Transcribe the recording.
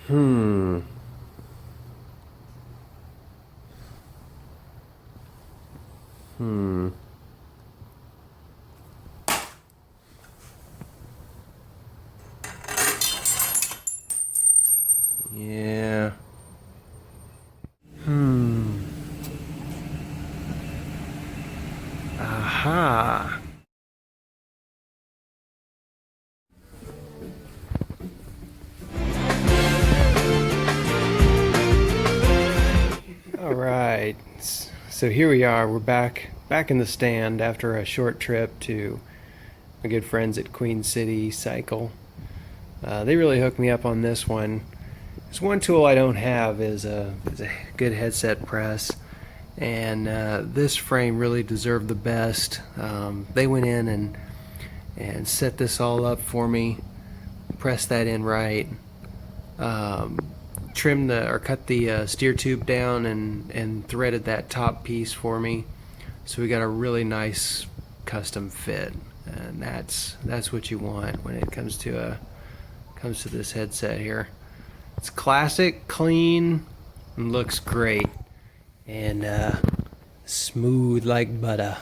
Hmm. Hmm. Yeah. Hmm. Aha. All right. So here we are. We're back in the stand after a short trip to my good friends at Queen City Cycle. They really hooked me up on this one. There's one tool I don't have is a good headset press, and this frame really deserved the best. They went in and set this all up for me, pressed that in right, um, trimmed the or cut the steer tube down and threaded that top piece for me. So we got a really nice custom fit, and that's what you want when it comes to this headset here. It's classic, clean, and looks great, and smooth like butter.